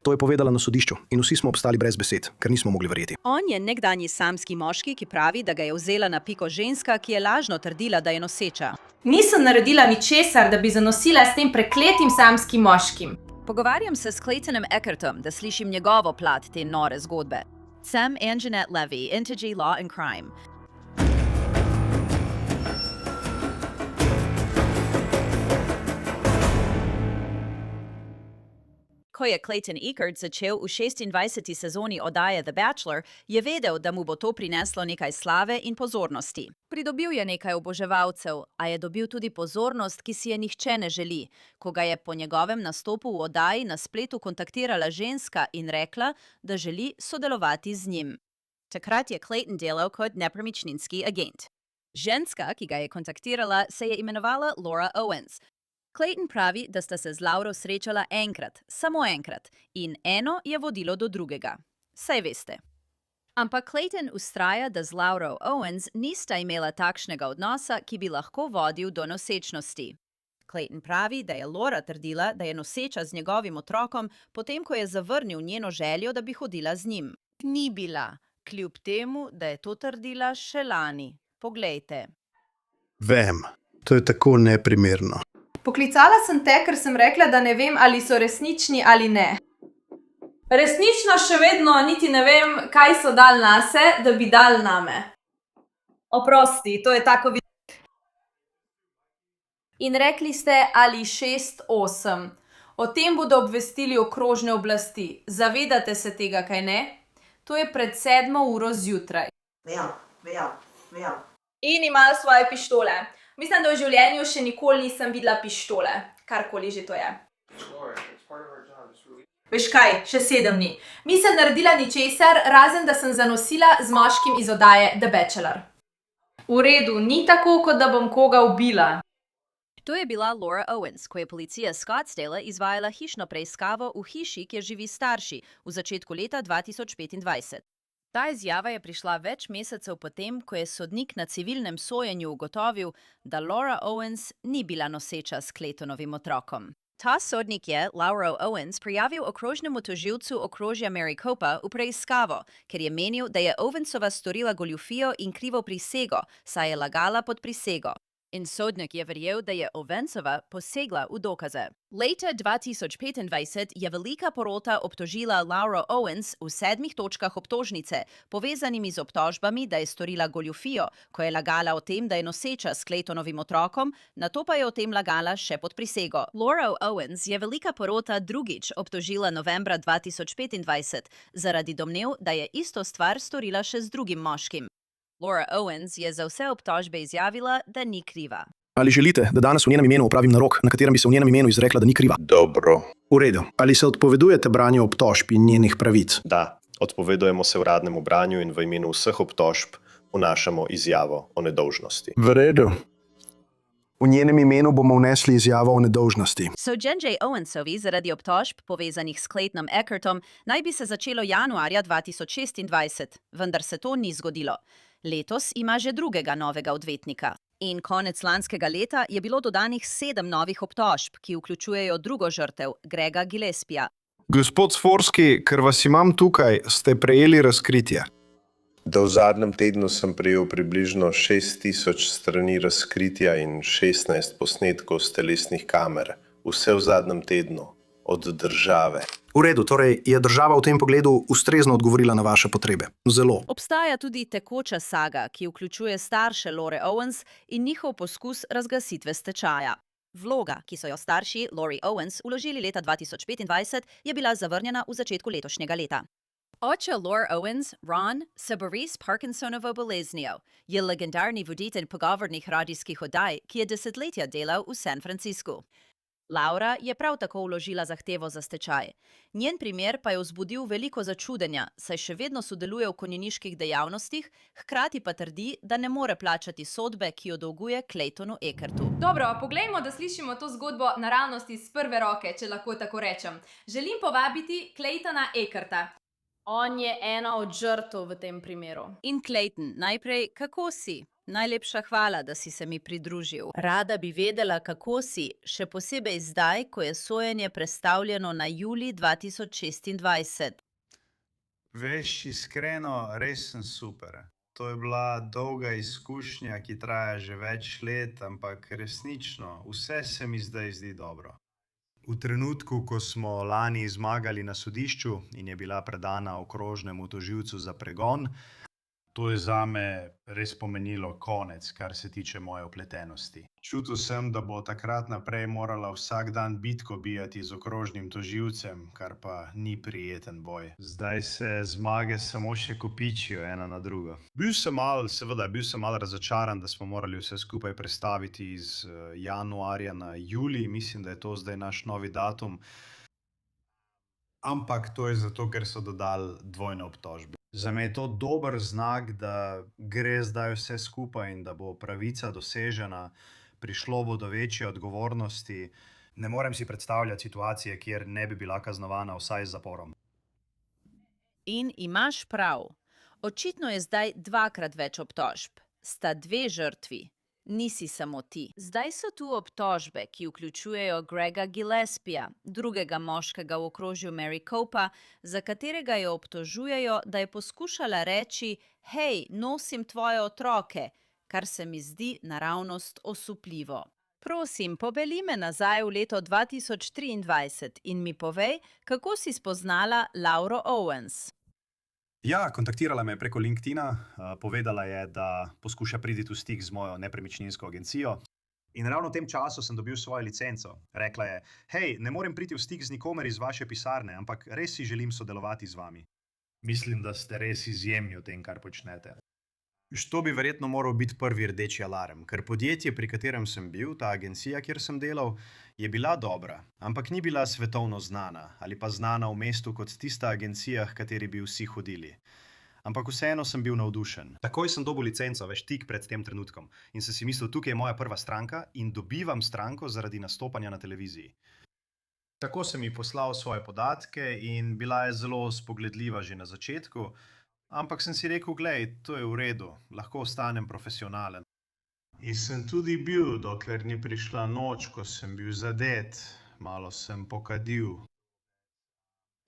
To je povedala na sodišču in vsi smo obstali brez besed, ker nismo mogli verjeti. On je nekdanji samski moški, ki pravi, da ga je vzela na piko ženska, ki je lažno trdila, da je noseča. Nisem naredila ničesar, da bi zanosila s tem prekletim samskim moškim. Pogovarjam se s Claytonom Eckertom, da slišim njegovo plat te nore zgodbe. Sem Anjanette Levy, Intg Law and Crime. Ko je Clayton Eckert začel v 26. sezoni oddaje The Bachelor, je vedel, da mu bo to prineslo nekaj slave in pozornosti. Pridobil je nekaj oboževalcev, a je dobil tudi pozornost, ki si je nihče ne želi, ko ga je po njegovem nastopu v oddaji na spletu kontaktirala ženska in rekla, da želi sodelovati z njim. Takrat je Clayton delal kot nepremičninski agent. Ženska, ki ga je kontaktirala, se je imenovala Laura Owens. Clayton pravi, da sta se z Lauro srečala enkrat, samo enkrat, in eno je vodilo do drugega. Saj veste. Ampak Clayton vztraja, da z Lauro Owens nista imela takšnega odnosa, ki bi lahko vodil do nosečnosti. Clayton pravi, da je Laura trdila, da je noseča z njegovim otrokom, potem ko je zavrnil njeno željo, da bi hodila z njim. Ni bila, kljub temu, da je to trdila še lani. Poglejte. Vem, to je tako neprimerno. Poklicala sem te, ker sem rekla, da ne vem, ali so resnični ali ne. Resnično še vedno niti ne vem, kaj so dal nase, da bi dal name. Oprosti, to je tako In rekli ste ali 6-8. O tem bodo obvestili okrožne oblasti. Zavedate se tega, kaj ne? To je pred 7 uro zjutraj. In ima svoje pištole. Mislim, da v življenju še nikoli nisem videla pištole. Karkoli že to je. Veš kaj, še 7 dni. Nisem naredila ničesar, razen da sem zanosila z moškim iz oddaje The Bachelor. V redu, ni tako, kot da bom koga ubila. To je bila Laura Owens, ko je policija Scottsdale izvajala hišno preiskavo v hiši, kjer živi starši, v začetku leta 2025. Ta izjava je prišla več mesecev potem, ko je sodnik na civilnem sojenju ugotovil, da Laura Owens ni bila noseča s Claytonovim otrokom. Ta sodnik je, Laura Owens, prijavil okrožnemu tožilcu okrožja Maricopa v preiskavo, ker je menil, da je Owensova storila goljufijo in krivo prisego, saj je lagala pod prisego. In sodnik je verjel, da je Owensova posegla v dokaze. Leta 2025 je velika porota obtožila Lauro Owens v 7 točkah obtožnice, povezanimi z obtožbami, da je storila goljufijo, ko je lagala o tem, da je noseča s Claytonovim otrokom, nato pa je o tem lagala še pod prisego. Laura Owens je velika porota drugič obtožila novembra 2025 zaradi domnev, da je isto stvar storila še z drugim moškim. Laura Owens je za vse obtožbe izjavila, da ni kriva. Ali želite, da danes v njenem imenu opravim narok, na katerem bi se v njenem imenu izrekla, da ni kriva? Dobro. V redu. Ali se odpovedujete branju obtožb in njenih pravic? Da, odpovedujemo se uradnemu branju in v imenu vseh obtožb vnašamo izjavo o nedolžnosti. V redu. V njenem imenu bomo vnesli izjavo o nedolžnosti. Sojenje J. Owensovi zaradi obtožb, povezanih s Claytonom Eckertom, naj bi se začelo januarja 2026, vendar se to ni zgodilo. Letos ima že drugega novega odvetnika. In konec lanskega leta je bilo dodanih 7 novih obtožb, ki vključujejo drugo žrtev, Grega Gillespija. Gospod Sforski, ker vas imam tukaj, ste prejeli razkritje. Da v zadnjem tednu sem prejel približno 6000 strani razkritja in 16 posnetkov s telesnih kamer. Vse v zadnjem tednu. Od države. V redu, torej je država v tem pogledu ustrezno odgovorila na vaše potrebe. Zelo. Obstaja tudi tekoča saga, ki vključuje starše Laure Owens in njihov poskus razglasitve stečaja. Vloga, ki so jo starši Laurie Owens vložili leta 2025, je bila zavrnjena v začetku letošnjega leta. Oče Laura Owens, Ron, se bori s Parkinsonovo boleznijo. Je legendarni voditelj pogovornih radijskih oddaj, ki je desetletja delal v San Franciscu. Laura je prav tako vložila zahtevo za stečaj. Njen primer pa je vzbudil veliko začudenja, saj še vedno sodeluje v konjeniških dejavnostih, hkrati pa trdi, da ne more plačati sodbe, ki jo dolguje Claytonu Eckertu. Dobro, poglejmo, da slišimo to zgodbo naravnosti iz prve roke, če lahko tako rečem. Želim povabiti Claytona Eckerta. On je ena od žrtev v tem primeru. In Clayton, najprej, kako si? Najlepša hvala, da si se mi pridružil. Rada bi vedela, kako si, še posebej zdaj, ko je sojenje prestavljeno na julij 2026. Veš, iskreno, res sem super. To je bila dolga izkušnja, ki traja že več let, ampak resnično, vse se mi zdaj zdi dobro. V trenutku, ko smo lani zmagali na sodišču in je bila predana okrožnemu tožilcu za pregon, to je zame res pomenilo konec, kar se tiče moje vpletenosti. Čutil sem, da bo takrat naprej morala vsak dan bitko bijati z okrožnim tožilcem, kar pa ni prijeten boj. Zdaj se zmage samo še kopičijo ena na drugo. Bil sem malo razočaran, da smo morali vse skupaj prestaviti iz januarja na julij. Mislim, da je to zdaj naš novi datum. Ampak to je zato, ker so dodali dvojne obtožbe. Zame je to dober znak, da gre zdaj vse skupaj in da bo pravica dosežena, prišlo bo do večje odgovornosti. Ne morem si predstavljati situacije, kjer ne bi bila kaznovana vsaj z zaporom. In imaš prav. Očitno je zdaj dvakrat več obtožb. Sta dve žrtvi. Nisi samo ti. Zdaj so tu obtožbe, ki vključujejo Grega Gillespija, drugega moškega v okrožju Maricopa, za katerega jo obtožujejo, da je poskušala reči: "Hej, nosim tvoje otroke", kar se mi zdi naravnost osupljivo. Prosim, poveli me nazaj v leto 2023 in mi povej, kako si spoznala Lauro Owens. Ja, kontaktirala me je preko LinkedIna, povedala je, da poskuša priti v stik z mojo nepremičninsko agencijo. In ravno v tem času sem dobil svojo licenco. Rekla je: "Hej, ne morem priti v stik z nikomer iz vaše pisarne, ampak res si želim sodelovati z vami. Mislim, da ste res izjemni v tem, kar počnete." To bi verjetno moral biti prvi rdeči alarm, ker podjetje, pri katerem sem bil, ta agencija, kjer sem delal, je bila dobra, ampak ni bila svetovno znana ali pa znana v mestu kot tista agencija, h kateri bi vsi hodili. Ampak vseeno sem bil navdušen. Takoj sem dobil licenco, veš, tik pred tem trenutkom, in sem si mislil, tukaj je moja prva stranka in dobivam stranko zaradi nastopanja na televiziji. Tako sem ji poslal svoje podatke in bila je zelo spogledljiva že na začetku, ampak sem si rekel, glej, to je v redu, lahko ostanem profesionalen. In sem tudi bil, dokler ni prišla noč, ko sem bil zadet, malo sem pokadil.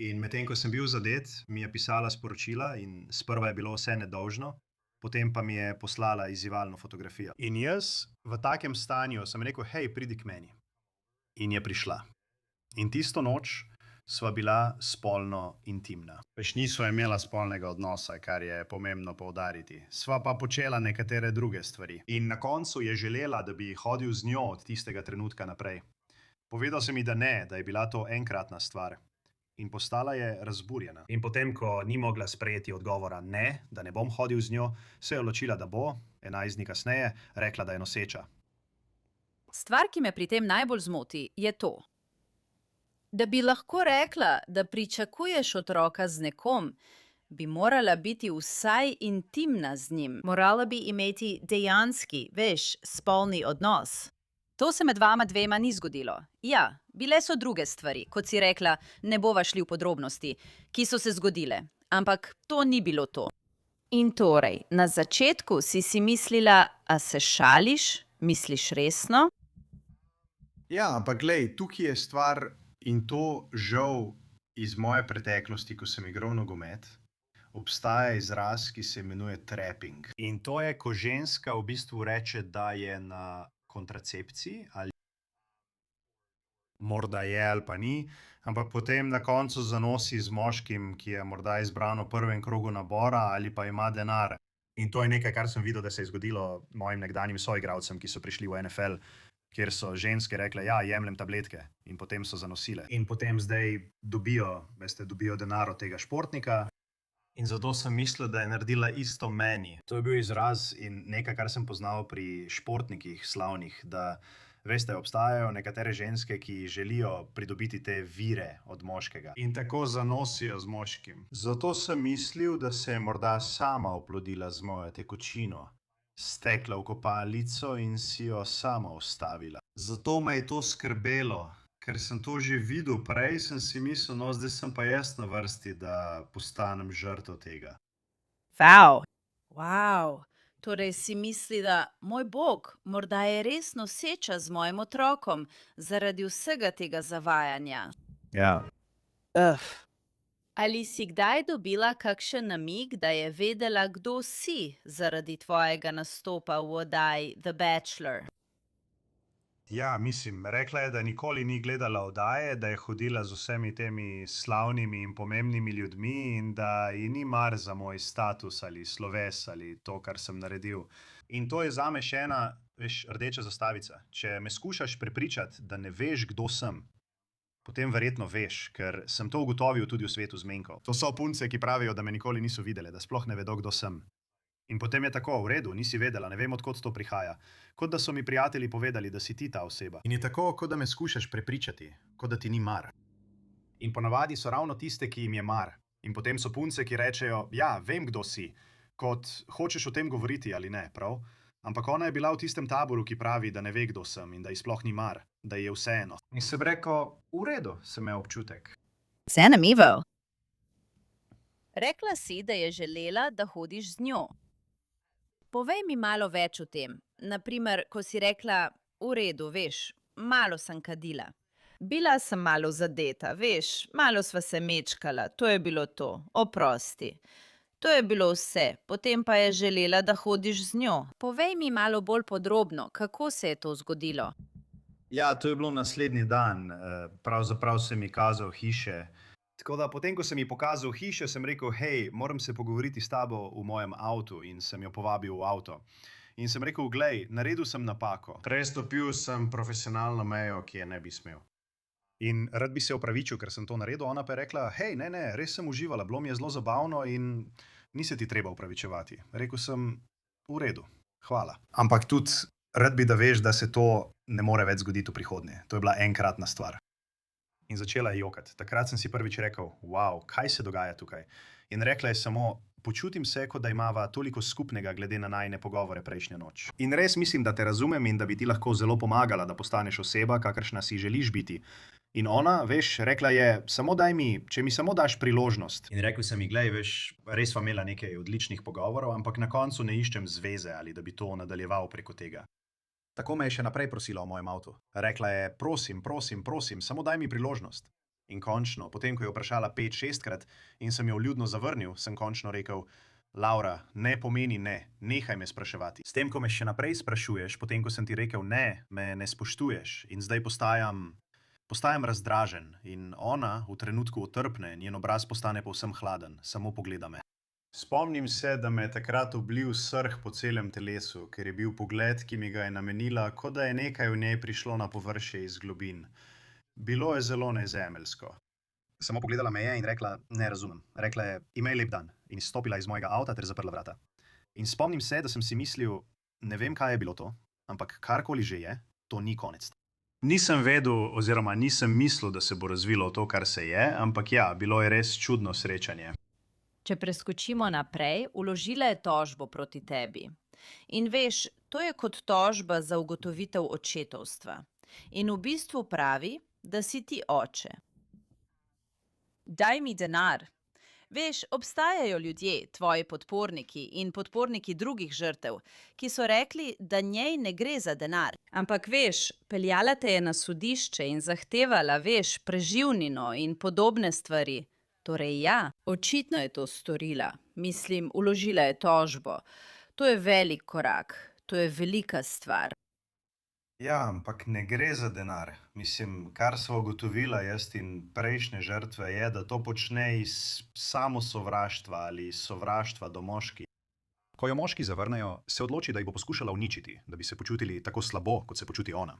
In medtem, ko sem bil zadet, mi je pisala sporočila in sprva je bilo vse nedolžno, potem pa mi je poslala izzivalno fotografijo. In jaz v takem stanju sem rekel: "Hej, pridi k meni." In je prišla. In tisto noč sva bila spolno intimna. Veš, nisva imela spolnega odnosa, kar je pomembno poudariti. Sva pa počela nekatere druge stvari. In na koncu je želela, da bi hodil z njo od tistega trenutka naprej. Povedal sem ji, da ne, da je bila to enkratna stvar. In postala je razburjena. In potem, ko ni mogla sprejeti odgovora ne, da ne bom hodil z njo, se je odločila, da bo, 11 dni kasneje, rekla, da je noseča. Stvar, ki me pri tem najbolj zmoti, je to. Da bi lahko rekla, da pričakuješ otroka z nekom, bi morala biti vsaj intimna z njim. Morala bi imeti dejanski, veš, spolni odnos. To se med vama dvema ni zgodilo. Ja, bile so druge stvari, kot si rekla, ne bova šli v podrobnosti, ki so se zgodile. Ampak to ni bilo to. In torej, na začetku si mislila, a se šališ, misliš resno? Ja, ampak glej, tukaj je stvar, in to žal iz moje preteklosti, ko sem igral nogomet, obstaja izraz, ki se imenuje trapping. In to je, ko ženska v bistvu reče, da je na kontracepciji, ali morda je ali pa ni, ampak potem na koncu zanosi z moškim, ki je morda izbran v prvem krogu nabora ali pa ima denar. In to je nekaj, kar sem videl, da se je zgodilo mojim nekdanjim soigralcem, ki so prišli v NFL, kjer so ženske rekle: "Ja, jemljem tabletke", in potem so zanosile. In potem zdaj dobijo denar od tega športnika. In zato sem mislil, da je naredila isto meni. To je bil izraz in nekaj, kar sem poznal pri športnikih slavnih, da veste, obstajajo nekatere ženske, ki želijo pridobiti te vire od moškega. In tako zanosijo z moškim. Zato sem mislil, da se je morda sama oplodila z mojo tekočino. Stekla v kopalnico in si jo sama ustavila. Zato me je to skrbelo, ker sem to že videl prej, sem si mislil, no, zdaj sem pa jaz na vrsti, da postanem žrtev tega. Wow, Torej si misli, da moj bog, morda je res noseča z mojim otrokom zaradi vsega tega zavajanja. Ja. Ali si kdaj dobila kakšen namig, da je vedela, kdo si zaradi tvojega nastopa v oddaji The Bachelor? Ja, mislim, rekla je, da nikoli ni gledala oddaje, da je hodila z vsemi temi slavnimi in pomembnimi ljudmi in da ji ni mar za moj status ali sloves ali to, kar sem naredil. In to je zame še ena, veš, rdeča zastavica. Če me skušaš prepričati, da ne veš, kdo sem, potem verjetno veš, ker sem to ugotovil tudi v svetu zmenkov. To so punce, ki pravijo, da me nikoli niso videle, da sploh ne vedo, kdo sem. In potem je tako, v redu, nisi vedela, ne vem, odkot to prihaja. Kot da so mi prijatelji povedali, da si ti ta oseba. In je tako, kot da me skušaš prepričati, kot da ti ni mar. In ponavadi so ravno tiste, ki jim je mar. In potem so punce, ki rečejo, ja, vem, kdo si, kot hočeš o tem govoriti ali ne, prav? Ampak ona je bila v tistem taboru, ki pravi, da ne ve, kdo sem in da ji sploh ni mar, da ji je vseeno. In sem rekel, v redu, sem imel občutek. Zanimivo. Rekla si, da je želela, da hodiš z njo. Povej mi malo več o tem. Naprimer, ko si rekla, v redu, veš, malo sem kadila. Bila sem malo zadeta, veš, malo sva se mečkala, to je bilo to, oprosti. To je bilo vse, potem pa je želela, da hodiš z njo. Povej mi malo bolj podrobno, kako se je to zgodilo. Ja, to je bilo naslednji dan, pravzaprav se mi kazal hiše. Tako da potem, ko sem ji pokazal hiše, sem rekel, hej, moram se pogovoriti s tabo v mojem avtu in sem jo povabil v avto. In sem rekel, glej, naredil sem napako. Prestopil sem profesionalno mejo, ki je ne bi smel. In rad bi se opravičil, ker sem to naredil, ona pa je rekla, hej, ne, res sem uživala, bilo mi je zelo zabavno in ni se ti treba opravičevati. Rekel sem, v redu, hvala. Ampak tudi rad bi, da veš, da se to ne more več zgoditi v prihodnje. To je bila enkratna stvar. In začela je jokati. Takrat sem si prvič rekel, wow, kaj se dogaja tukaj? In rekla je samo, počutim se, kot da imava toliko skupnega glede na najine pogovore prejšnjo noč. In res mislim, da te razumem in da bi ti lahko zelo pomagala, da postaneš oseba, kakršna si želiš biti. In ona, veš, rekla je, samo daj mi, če mi samo daš priložnost. In rekel sem ji, glej, veš, res sva imela nekaj odličnih pogovorov, ampak na koncu ne iščem zveze ali da bi to nadaljeval preko tega. Tako me je še naprej prosila o mojem avtu. Rekla je, prosim, prosim, prosim, samo daj mi priložnost. In končno, potem ko je vprašala 5-6krat in sem jo vljudno zavrnil, sem končno rekel, Laura, ne pomeni ne, nehaj me spraševati. S tem, ko me še naprej sprašuješ, potem ko sem ti rekel ne, me ne spoštuješ in zdaj postajam razdražen in ona v trenutku otrpne, njen obraz postane povsem hladen, samo pogleda me. Spomnim se, da me je takrat oblil srh po celem telesu, ker je bil pogled, ki mi ga je namenila, kot da je nekaj v njej prišlo na površje iz globin. Bilo je zelo nezemeljsko. Samo pogledala me je in rekla, ne razumem. Rekla je, imej lep dan in stopila iz mojega avta ter zaprla vrata. In spomnim se, da sem si mislil, ne vem, kaj je bilo to, ampak karkoli že je, to ni konec. Nisem vedel oziroma nisem mislil, da se bo razvilo to, kar se je, ampak ja, bilo je res čudno srečanje. Če preskočimo naprej, vložila je tožbo proti tebi. In veš, to je kot tožba za ugotovitev očetovstva. In v bistvu pravi, da si ti oče. Daj mi denar. Veš, obstajajo ljudje, tvoji podporniki in podporniki drugih žrtev, ki so rekli, da njej ne gre za denar. Ampak veš, peljala te je na sodišče in zahtevala, veš, preživnino in podobne stvari. Torej ja, očitno je to storila. Mislim, vložila je tožbo. To je velik korak, to je velika stvar. Ja, ampak ne gre za denar. Mislim, kar sva ugotovila jaz in prejšnje žrtve je, da to počne iz samosovraštva ali sovraštva do moških. Ko jo moški zavrnejo, se odloči, da jih bo poskušala uničiti, da bi se počutili tako slabo, kot se počuti ona.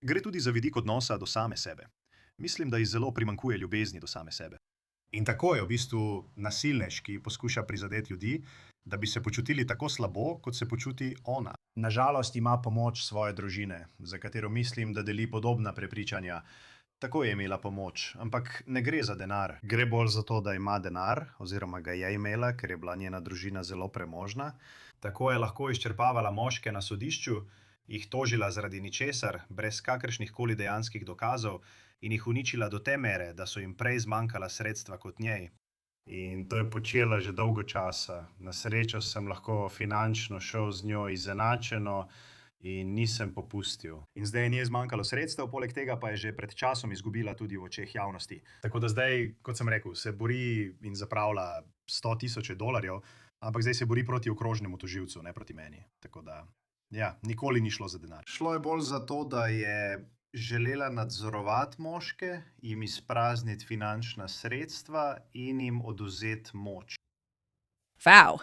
Gre tudi za vidik odnosa do same sebe. Mislim, da ji zelo primanjkuje ljubezni do same sebe. In tako je v bistvu nasilnež, ki poskuša prizadeti ljudi, da bi se počutili tako slabo, kot se počuti ona. Nažalost ima pomoč svoje družine, za katero mislim, da deli podobna prepričanja. Tako je imela pomoč, ampak ne gre za denar. Gre bolj za to, da ima denar, oziroma ga je imela, ker je bila njena družina zelo premožna. Tako je lahko izčrpavala moške na sodišču, jih tožila zaradi ničesar, brez kakršnih koli dejanskih dokazov in jih uničila do te mere, da so jim prej zmanjkala sredstva kot njej. In to je počela že dolgo časa. Na srečo sem lahko finančno šel z njo izenačeno in nisem popustil. In zdaj ni zmanjkalo sredstev, poleg tega pa je že pred časom izgubila tudi v očeh javnosti. Tako da zdaj, kot sem rekel, se bori in zapravlja $100,000, ampak zdaj se bori proti okrožnemu tožilcu, ne proti meni. Tako da, ja, nikoli ni šlo za denar. Šlo je bolj za to, da je želela nadzorovati moške, jim izprazniti finančna sredstva in jim odvzeti moč. Wow.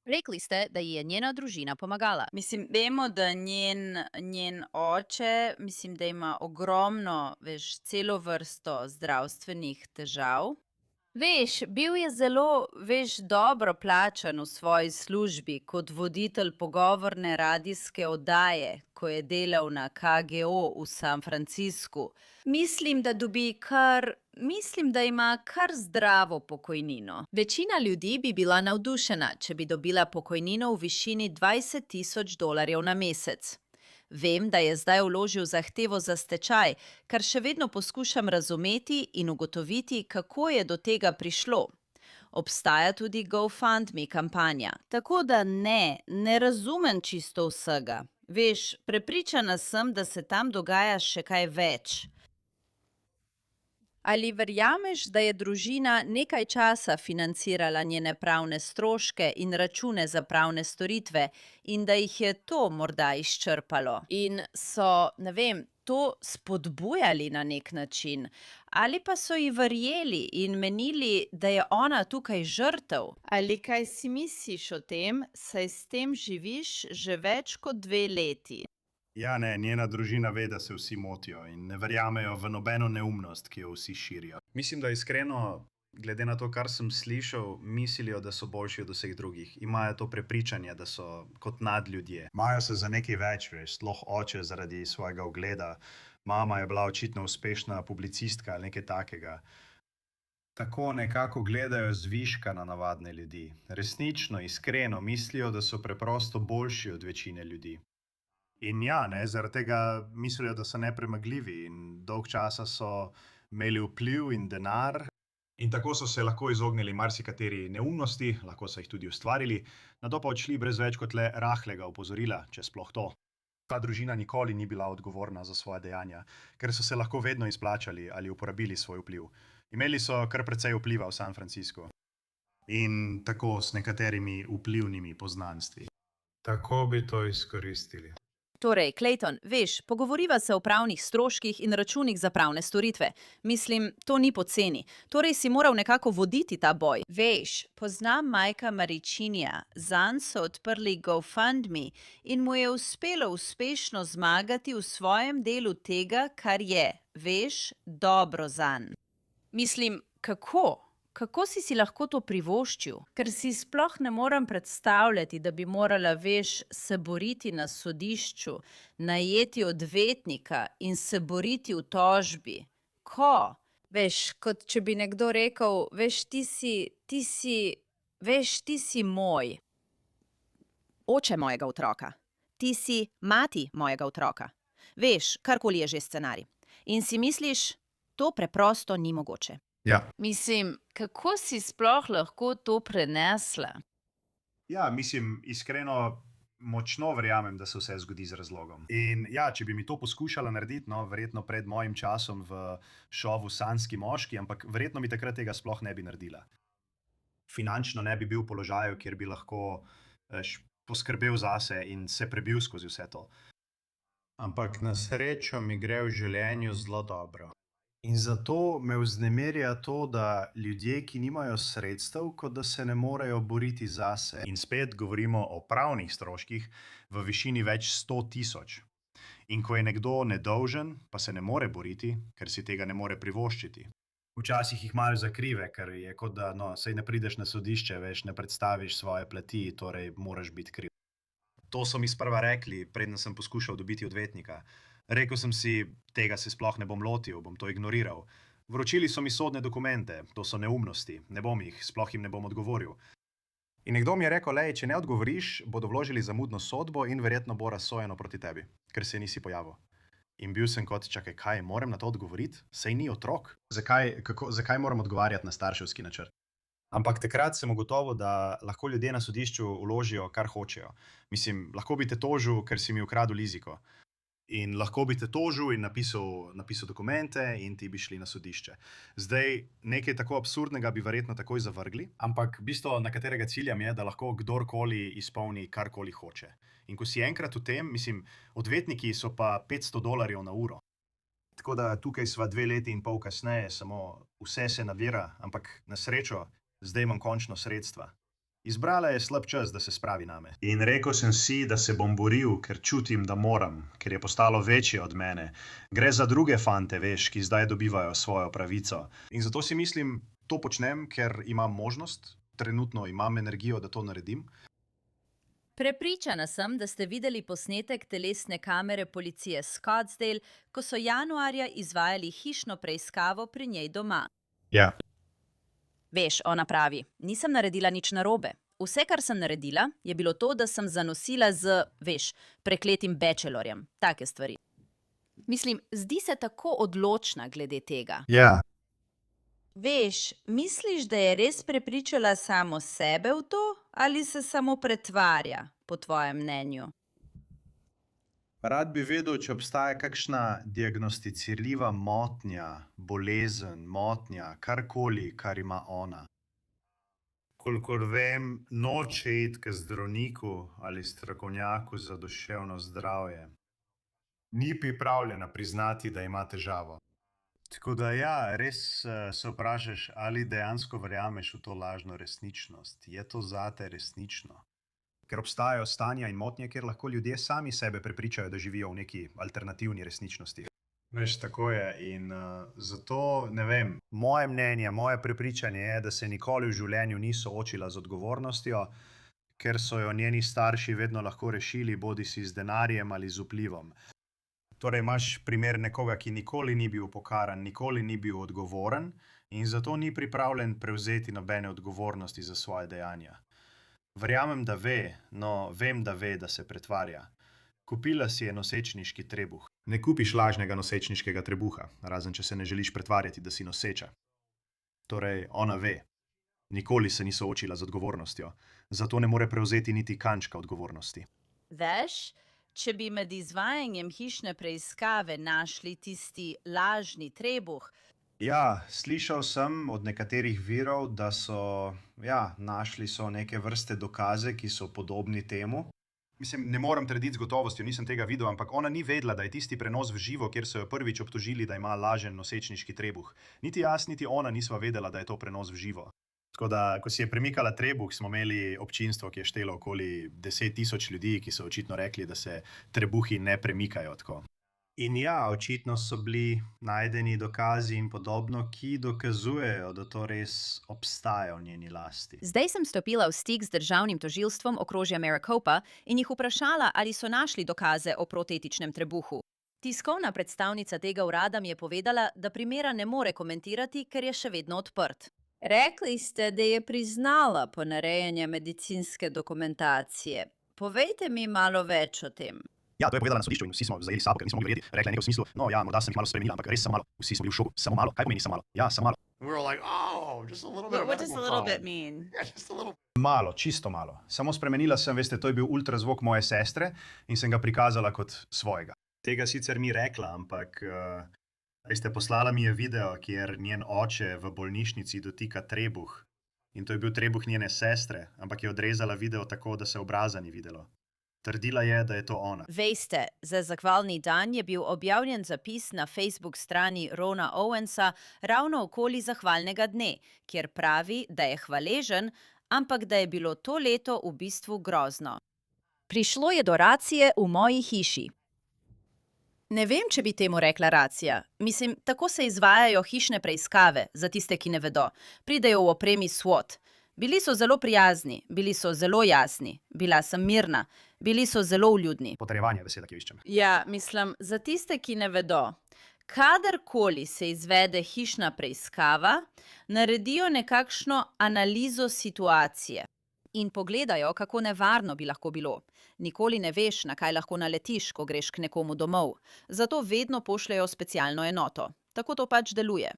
Rekli ste, da ji je njena družina pomagala. Mislim, vemo, da njen oče, mislim, da ima ogromno, celo vrsto zdravstvenih težav. Bil je zelo, dobro plačan v svoji službi kot voditelj pogovorne radijske oddaje, ko je delal na KGO v San Franciscu. Mislim, da ima kar zdravo pokojnino. Večina ljudi bi bila navdušena, če bi dobila pokojnino v višini $20,000 na mesec. Vem, da je zdaj vložil zahtevo za stečaj, kar še vedno poskušam razumeti in ugotoviti, kako je do tega prišlo. Obstaja tudi GoFundMe kampanja. Tako da ne razumem čisto vsega. Prepričana sem, da se tam dogaja še kaj več. Ali verjameš, da je družina nekaj časa financirala njene pravne stroške in račune za pravne storitve in da jih je to morda izčrpalo? In so, to spodbujali na nek način? Ali pa so ji verjeli in menili, da je ona tukaj žrtev? Ali kaj si misliš o tem, saj s tem živiš že več kot 2 leti? Ja, ne, njena družina ve, da se vsi motijo in ne verjamejo v nobeno neumnost, ki jo vsi širijo. Mislim, da iskreno, glede na to, kar sem slišal, mislijo, da so boljši od vseh drugih. Imajo to prepričanje, da so kot nadljudje. Imajo se za nekaj več, sploh oče zaradi svojega ugleda. Mama je bila očitno uspešna publicistka ali nekaj takega. Tako nekako gledajo zviška na navadne ljudi. Resnično, iskreno mislijo, da so preprosto boljši od večine ljudi. In ja, zaradi tega mislijo, da so nepremagljivi in dolg časa so imeli vpliv in denar. In tako so se lahko izognili marsikateri neumnosti, lahko so jih tudi ustvarili, nato pa odšli brez več kot le rahlega opozorila, če sploh to. Ta družina nikoli ni bila odgovorna za svoje dejanja, ker so se lahko vedno izplačali ali uporabili svoj vpliv. Imeli so kar precej vpliva v San Franciscu. In tako s nekaterimi vplivnimi poznanstvi. Tako bi to izkoristili. Torej, Clayton, pogovoriva se o pravnih stroških in računih za pravne storitve. Mislim, to ni poceni. Torej si moral nekako voditi ta boj. Poznam Mikea Maricinija, zanj so odprli GoFundMe in mu je uspelo uspešno zmagati v svojem delu tega, kar je, dobro zanj. Mislim, kako? Kako si lahko to privoščil? Ker si sploh ne morem predstavljati, da bi morala, se boriti na sodišču, najeti odvetnika in se boriti v tožbi. Ko? Kot če bi nekdo rekel, ti si moj. Oče mojega otroka. Ti si mati mojega otroka. Karkoli je že scenarij. In si misliš, to preprosto ni mogoče. Ja. Mislim, kako si sploh lahko to prenesla? Ja, iskreno močno verjamem, da se vse zgodi z razlogom. In ja, če bi mi to poskušala narediti, verjetno pred mojim časom v šovu Sanski moški, ampak verjetno mi takrat tega sploh ne bi naredila. Finančno ne bi bil v položaju, kjer bi lahko poskrbel zase in se prebil skozi vse to. Ampak na srečo mi gre v življenju zelo dobro. In zato me vznemirja to, da ljudje, ki nimajo sredstev, kot da se ne morejo boriti zase. In spet govorimo o pravnih stroških v višini več 100,000. In ko je nekdo nedolžen, pa se ne more boriti, ker si tega ne more privoščiti. Včasih jih malo zakrive, ker je kot da, saj ne prideš na sodišče, ne predstaviš svoje plati, torej moraš biti kriv. To so mi sprva rekli, preden sem poskušal dobiti odvetnika. Rekel sem si, tega se sploh ne bom lotil, bom to ignoriral. Vročili so mi sodne dokumente, to so neumnosti, ne bom jih, sploh jim ne bom odgovoril. In nekdo mi je rekel, če ne odgovoriš, bodo vložili zamudno sodbo in verjetno bo razsojeno proti tebi, ker se nisi pojavil. In bil sem kot, čakaj, kaj, moram na to odgovoriti? Saj ni otrok. Zakaj moram odgovarjati na starševski načrt? Ampak takrat sem ugotovil, da lahko ljudje na sodišču vložijo, kar hočejo. Mislim, lahko bi te tožil, ker si mi ukradel liziko. In lahko bi te tožil in napisal dokumente in ti bi šli na sodišče. Zdaj, nekaj tako absurdnega bi verjetno takoj zavrgli, ampak bistvo, na katerega ciljam, je, da lahko kdorkoli izpolni karkoli hoče. In ko si enkrat v tem, mislim, odvetniki so pa $500 na uro. Tako da tukaj sva 2 leti in pol kasneje, samo vse se nabira, ampak na srečo, zdaj imam končno sredstva. Izbrala je slab čas, da se spravi name. In rekel sem si, da se bom boril, ker čutim, da moram, ker je postalo večje od mene. Gre za druge fante, veš, ki zdaj dobivajo svojo pravico. In zato si mislim, to počnem, ker imam možnost, trenutno imam energijo, da to naredim. Prepričana sem, da ste videli posnetek telesne kamere policije Scottsdale, ko so januarja izvajali hišno preiskavo pri njej doma. Ja. Veš, ona pravi, nisem naredila nič narobe. Vse, kar sem naredila, je bilo to, da sem zanosila z, veš, prekletim bachelorjem. Take stvari. Mislim, zdi se tako odločna glede tega. Ja. Veš, misliš, da je res prepričala samo sebe v to, ali se samo pretvarja, po tvojem mnenju? Rad bi vedel, če obstaja kakšna diagnosticirljiva motnja, bolezen, motnja, karkoli, kar ima ona. Kolikor vem, noče iti k zdravniku ali strokovnjaku za duševno zdravje. Ni pripravljena priznati, da ima težavo. Tako da ja, res se vprašaš, ali dejansko verjameš v to lažno resničnost. Je to zate resnično? Ker obstajajo stanja in motnje, kjer lahko ljudje sami sebe prepričajo, da živijo v neki alternativni resničnosti. Veš, tako je in zato, ne vem, moje mnenje, moje prepričanje je, da se nikoli v življenju ni soočila z odgovornostjo, ker so jo njeni starši vedno lahko rešili, bodisi z denarjem ali z vplivom. Torej imaš primer nekoga, ki nikoli ni bil pokaran, nikoli ni bil odgovoren in zato ni pripravljen prevzeti nobene odgovornosti za svoje dejanja. Verjamem, da ve, no, vem, da ve, da se pretvarja. Kupila si je nosečniški trebuh. Ne kupiš lažnega nosečniškega trebuha, razen če se ne želiš pretvarjati, da si noseča. Torej, ona ve. Nikoli se ni soočila z odgovornostjo, zato ne more prevzeti niti kančka odgovornosti. Veš, če bi med izvajanjem hišne preiskave našli tisti lažni trebuh, Ja, slišal sem od nekaterih virov, da so, našli so neke vrste dokaze, ki so podobni temu. Mislim, ne morem trditi z gotovostjo, nisem tega videl, ampak ona ni vedela, da je tisti prenos v živo, kjer so jo prvič obtožili, da ima lažen nosečniški trebuh. Niti jaz, niti ona nisva vedela, da je to prenos v živo. Tako da, ko si je premikala trebuh, smo imeli občinstvo, ki je štelo okoli 10,000 ljudi, ki so očitno rekli, da se trebuhi ne premikajo tako. In ja, očitno so bili najdeni dokazi in podobno, ki dokazujejo, da to res obstaja v njeni lasti. Zdaj sem stopila v stik z državnim tožilstvom okrožja Maricopa in jih vprašala, ali so našli dokaze o protetičnem trebuhu. Tiskovna predstavnica tega urada mi je povedala, da primera ne more komentirati, ker je še vedno odprt. rekli ste, da je priznala ponarejanje medicinske dokumentacije. Povejte mi malo več o tem. Ja, to je povedala na sodišču in vsi smo zajeli sabo, ker nismo mogli verjeti. Rekla je nekaj v smislu, no ja, morda sem jih malo spremenila, ampak res samo malo. Vsi smo bili v šoku, samo malo. Kaj pomeni samo malo? Ja, samo malo. We were like, oh, just a little bit of medical problem. mean? Yeah, just a little. Malo, čisto malo. Samo spremenila sem, veste, to je bil ultrazvok moje sestre in sem ga prikazala kot svojega. Tega sicer ni rekla, ampak veste, poslala mi je video, kjer njen oče v bolnišnici dotika trebuh. In to je bil trebuh njene sestre, ampak je odrezala video tako, da se obraza ni videlo. Trdila je, da je to ona. Veste, za zahvalni dan je bil objavljen zapis na Facebook strani Rona Owensa ravno okoli zahvalnega dne, kjer pravi, da je hvaležen, ampak da je bilo to leto v bistvu grozno. Prišlo je do racije v moji hiši. Ne vem, če bi temu rekla racija. Mislim, tako se izvajajo hišne preiskave, za tiste, ki ne vedo. Pridejo v opremi SWAT. Bili so zelo prijazni, bili so zelo jasni, bila sem mirna, bili so zelo vljudni. Potrjevanje beseda, ki jo iščem. Ja, mislim, za tiste, ki ne vedo, kadarkoli se izvede hišna preiskava, naredijo nekakšno analizo situacije. In pogledajo, kako nevarno bi lahko bilo. Nikoli ne veš, na kaj lahko naletiš, ko greš k nekomu domov. Zato vedno pošljejo specialno enoto. Tako to pač deluje.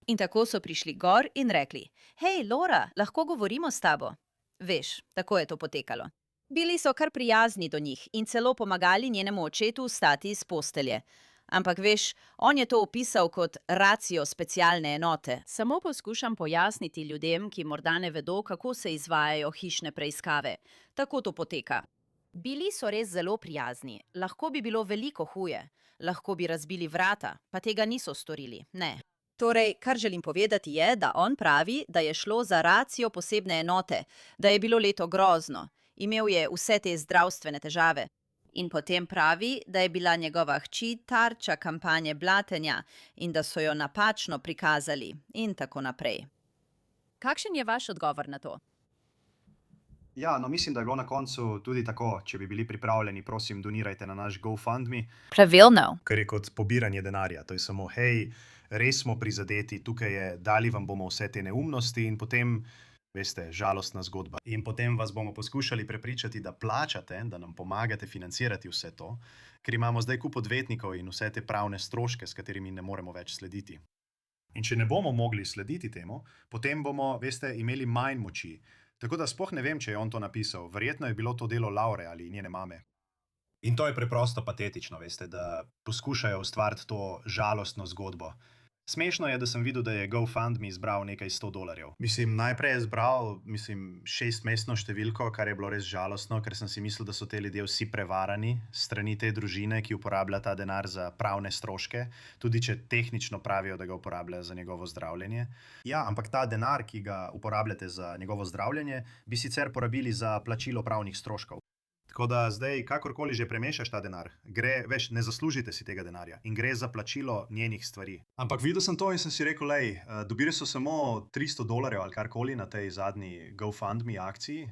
In tako so prišli gor in rekli: Hej, Laura, lahko govorimo s tabo? Veš, tako je to potekalo. Bili so kar prijazni do njih in celo pomagali njenemu očetu vstati iz postelje. Ampak veš, on je to opisal kot racijo specialne enote. Samo poskušam pojasniti ljudem, ki morda ne vedo, kako se izvajajo hišne preiskave. Tako to poteka. Bili so res zelo prijazni, lahko bi bilo veliko huje. Lahko bi razbili vrata, pa tega niso storili, ne. Torej, kar želim povedati je, da on pravi, da je šlo za racijo posebne enote, da je bilo leto grozno, imel je vse te zdravstvene težave. In potem pravi, da je bila njegova hči tarča kampanje blatenja in da so jo napačno prikazali in tako naprej. Kakšen je vaš odgovor na to? Ja, no mislim, da je bilo na koncu tudi tako, če bi bili pripravljeni, prosim, donirajte na naš GoFundMe, Pravilno. ker je kot pobiranje denarja. To je samo, hej, res smo prizadeti, tukaj je, dali vam bomo vse te neumnosti in potem, veste, žalostna zgodba. In potem vas bomo poskušali prepričati, da plačate, da nam pomagate financirati vse to, ker imamo zdaj kup odvetnikov in vse te pravne stroške, s katerimi ne moremo več slediti. In če ne bomo mogli slediti temu, potem bomo, veste, imeli manj moči. Tako da sploh ne vem, če je on to napisal. Verjetno je bilo to delo Laure ali njene mame. In to je preprosto patetično, veste, da poskušajo ustvariti to žalostno zgodbo. Smešno je, da sem videl, da je GoFundMe zbral nekaj $100. Mislim, najprej je zbral, 6-mestno številko, kar je bilo res žalostno, ker sem si mislil, da so te ljudje vsi prevarani strani te družine, ki uporablja ta denar za pravne stroške, tudi če tehnično pravijo, da ga uporabljajo za njegovo zdravljenje. Ja, ampak ta denar, ki ga uporabljate za njegovo zdravljenje, bi sicer porabili za plačilo pravnih stroškov. Tako da zdaj, kakorkoli že premešaš ta denar, več ne zaslužite si tega denarja in gre za plačilo njenih stvari. Ampak videl sem to in sem si rekel, lej, dobili so samo $300 ali karkoli na tej zadnji GoFundMe akciji,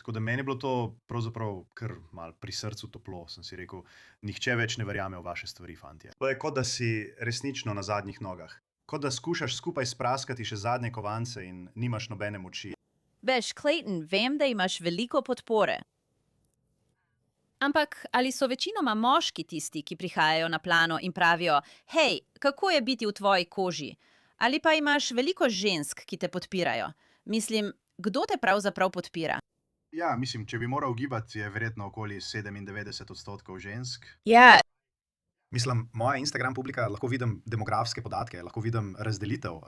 tako da meni je bilo to pravzaprav kar malo pri srcu toplo, sem si rekel, nihče več ne verjame v vaše stvari, fantje. To je kot da si resnično na zadnjih nogah. Kot da skušaš skupaj spraskati še zadnje kovance in nimaš nobene moči. Veš, Clayton, vem, da imaš veliko podpore. Ampak ali so večinoma moški tisti, ki prihajajo na plano in pravijo: Hej, kako je biti v tvoji koži? Ali pa imaš veliko žensk, ki te podpirajo? Mislim, kdo te pravzaprav podpira? Ja, mislim, če bi moral gibati, je verjetno okoli 97% žensk. Ja. Mislim, moja Instagram publika, lahko vidim demografske podatke, lahko vidim razdelitev.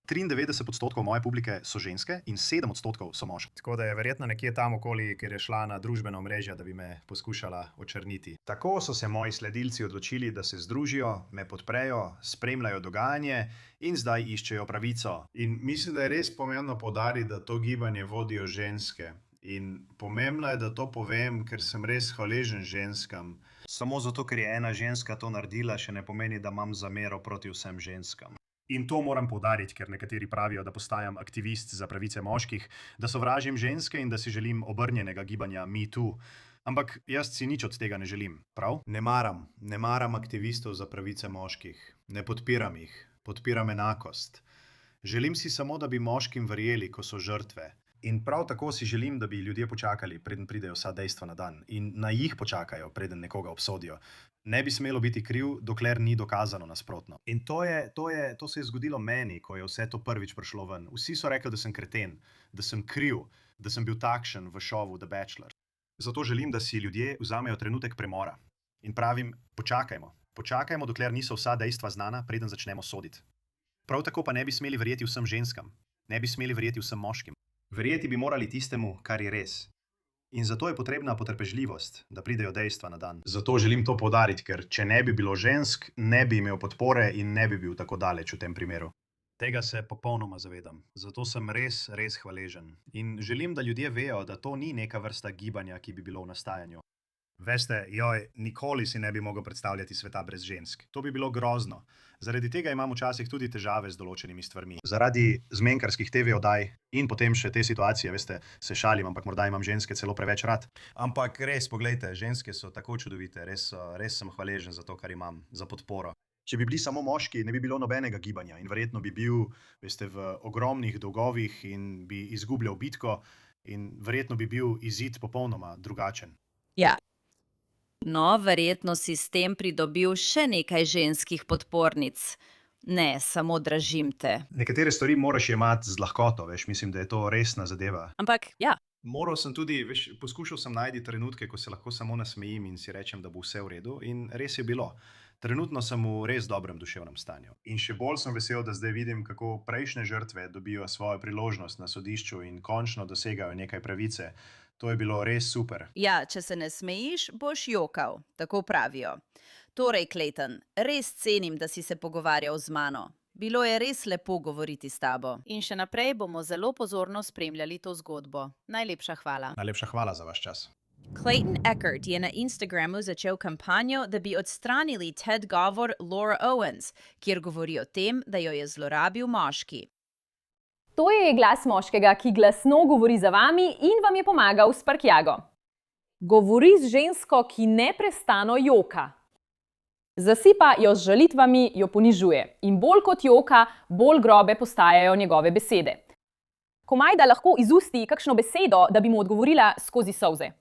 93% moje publike so ženske in 7% so moški. Tako da je verjetno nekje tam okoli, ker je šla na družbena omrežja, da bi me poskušala očrniti. Tako so se moji sledilci odločili, da se združijo, me podprejo, spremljajo dogajanje in zdaj iščejo pravico. In mislim, da je res pomembno poudariti, da to gibanje vodijo ženske. In pomembno je, da to povem, ker sem res hvaležen ženskam. Samo zato, ker je ena ženska to naredila, še ne pomeni, da imam zamero proti vsem ženskam. In to moram poudariti, ker nekateri pravijo, da postajam aktivist za pravice moških, da sovražim ženske in da si želim obrnjenega gibanja Me Too. Ampak jaz si nič od tega ne želim, prav? Ne maram aktivistov za pravice moških. Ne podpiram jih. Podpiram enakost. Želim si samo, da bi moškim verjeli, ko so žrtve. In prav tako si želim, da bi ljudje počakali, preden pridejo vsa dejstva na dan. In naj jih počakajo, preden nekoga obsodijo. Ne bi smelo biti kriv, dokler ni dokazano nasprotno. In to se je zgodilo meni, ko je vse to prvič prišlo ven. Vsi so rekli, da sem kreten, da sem kriv, da sem bil takšen v šovu The Bachelor. Zato želim, da si ljudje vzamejo trenutek premora. In pravim, počakajmo. Počakajmo, dokler niso vsa dejstva znana, preden začnemo soditi. Prav tako pa ne bi smeli verjeti vsem ženskam. Ne bi smeli verjeti vsem moškim. Verjeti bi morali tistemu, kar je res. In zato je potrebna potrpežljivost, da pridejo dejstva na dan. Zato želim to poudariti, ker če ne bi bilo žensk, ne bi imel podpore in ne bi bil tako daleč v tem primeru. Tega se popolnoma zavedam. Zato sem res, res hvaležen. In želim, da ljudje vejo, da to ni neka vrsta gibanja, ki bi bilo v nastajanju. Veste, nikoli si ne bi mogel predstavljati sveta brez žensk. To bi bilo grozno. Zaradi tega imam včasih tudi težave z določenimi stvarmi. Zaradi zmenkarskih TV oddaj in potem še te situacije, veste, se šalim, ampak morda imam ženske celo preveč rad. Ampak res, poglejte, ženske so tako čudovite, res sem hvaležen za to, kar imam, za podporo. Če bi bili samo moški, ne bi bilo nobenega gibanja in verjetno bi bil, veste, v ogromnih dolgovih in bi izgubljal bitko in verjetno bi bil izid popolnoma drugačen. Ja. No, verjetno si s tem pridobil še nekaj ženskih podpornic. Ne, samo dražim te. Nekatere stvari moraš jemati z lahkoto, veš, mislim, da je to resna zadeva. Ampak ja, Moral sem tudi, veš, poskušal sem najti trenutke, ko se lahko samo nasmejim in si rečem, da bo vse v redu, in res je bilo. Trenutno sem v res dobrem duševnem stanju. In še bolj sem vesel, da zdaj vidim, kako prejšnje žrtve dobijo svojo priložnost na sodišču in končno dosegajo nekaj pravice. To je bilo res super. ja, če se ne smejiš, boš jokal, tako pravijo. Torej, Clayton, res cenim, da si se pogovarjal z mano. Bilo je res lepo govoriti s tabo. In še naprej bomo zelo pozorno spremljali to zgodbo. Najlepša hvala. Najlepša hvala za vaš čas. Clayton Echard je na Instagramu začel kampanjo, da bi odstranili TED govor Laura Owens, kjer govori o tem, da jo je zlorabil moški. To je glas moškega, ki glasno govori za vami in vam je pomagal s prtljago. Govori z žensko, ki neprestano joka. Zasipa jo z žalitvami, jo ponižuje. In bolj kot joka, bolj grobe postajajo njegove besede. Komajda lahko izusti kakšno besedo, da bi mu odgovorila skozi solze.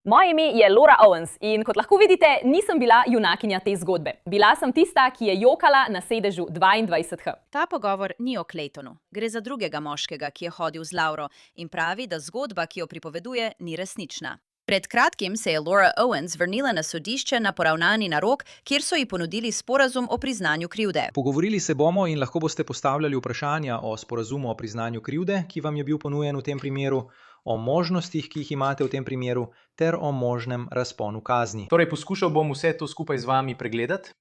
Moje ime je Laura Owens in kot lahko vidite, nisem bila junakinja te zgodbe. Bila sem tista, ki je jokala na sedežu 22H. Ta pogovor ni o Claytonu. Gre za drugega moškega, ki je hodil z Lauro in pravi, da zgodba, ki jo pripoveduje, ni resnična. Pred kratkim se je Laura Owens vrnila na sodišče na poravnani narok, kjer so ji ponudili sporazum o priznanju krivde. Pogovorili se bomo in lahko boste postavljali vprašanja o sporazumu o priznanju krivde, ki vam je bil ponujen v tem primeru, o možnostih, ki jih imate v tem primeru, ter o možnem razponu kazni. Torej, poskušal bom vse to skupaj z vami pregledati.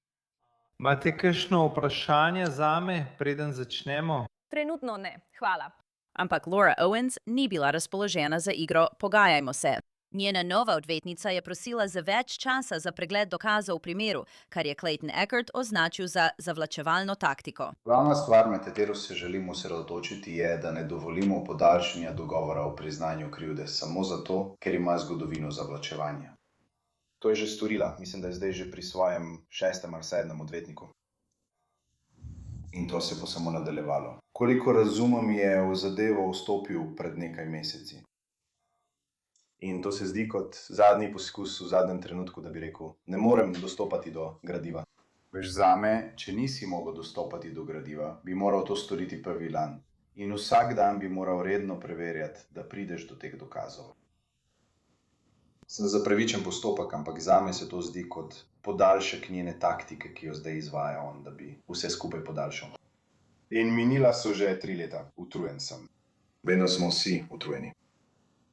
Imate kakšno vprašanje zame, preden začnemo? Trenutno ne, hvala. Ampak Laura Owens ni bila razpoložena za igro Pogajajmo se. Njena nova odvetnica je prosila za več časa za pregled dokazov v primeru, kar je Clayton Echard označil za zavlačevalno taktiko. Glavna stvar, na katero se želimo osredotočiti, je, da ne dovolimo podaljšanja dogovora o priznanju krivde samo zato, ker ima zgodovino zavlačevanja. To je že storila, mislim, da je zdaj že pri svojem 6. ali 7. odvetniku. In to se bo samo nadaljevalo. Koliko razumem, je v zadevo vstopil pred nekaj meseci. In to se zdi kot zadnji poskus v zadnjem trenutku, da bi rekel, ne morem dostopati do gradiva. Veš, zame, če nisi mogel dostopati do gradiva, bi moral to storiti prvi dan. In vsak dan bi moral redno preverjati, da prideš do teh dokazov. Sem za pravičen postopek, ampak zame se to zdi kot podaljšek njene taktike, ki jo zdaj izvaja on, da bi vse skupaj podaljšal. In minila so že 3 leta, utrujen sem. Vedno smo vsi utrujeni.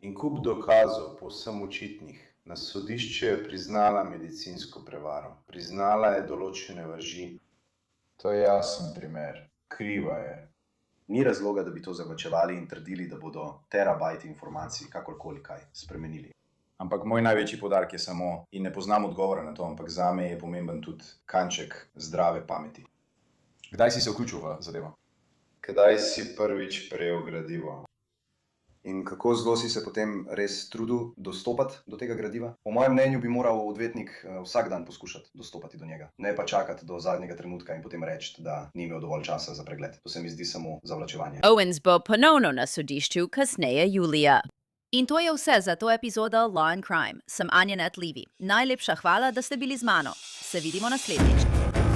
In kup dokazov, povsem očitnih. Na sodišče je priznala medicinsko prevaro. Priznala je določene laži. To je jasen primer. Kriva je. Ni razloga, da bi to zavlačevali in trdili, da bodo terabajti informacij kakorkoli kaj spremenili. Ampak moj največji poudarek je samo, in ne poznam odgovora na to, ampak zame je pomemben tudi kanček zdrave pameti. Kdaj si se vključil v zadevo? Kdaj si prvič prejel gradivo? In kako zelo si se potem res trudil dostopati do tega gradiva? Po mojem mnenju bi moral odvetnik vsak dan poskušati dostopati do njega. Ne pa čakati do zadnjega trenutka in potem reči, da ni imel dovolj časa za pregled. To se mi zdi samo zavlačevanje. Owens bo ponovno na sodišču kasneje julija. In to je vse za to epizodo Law and Crime. Sem Anja Net Levy. Najlepša hvala, da ste bili z mano. Se vidimo naslednjič.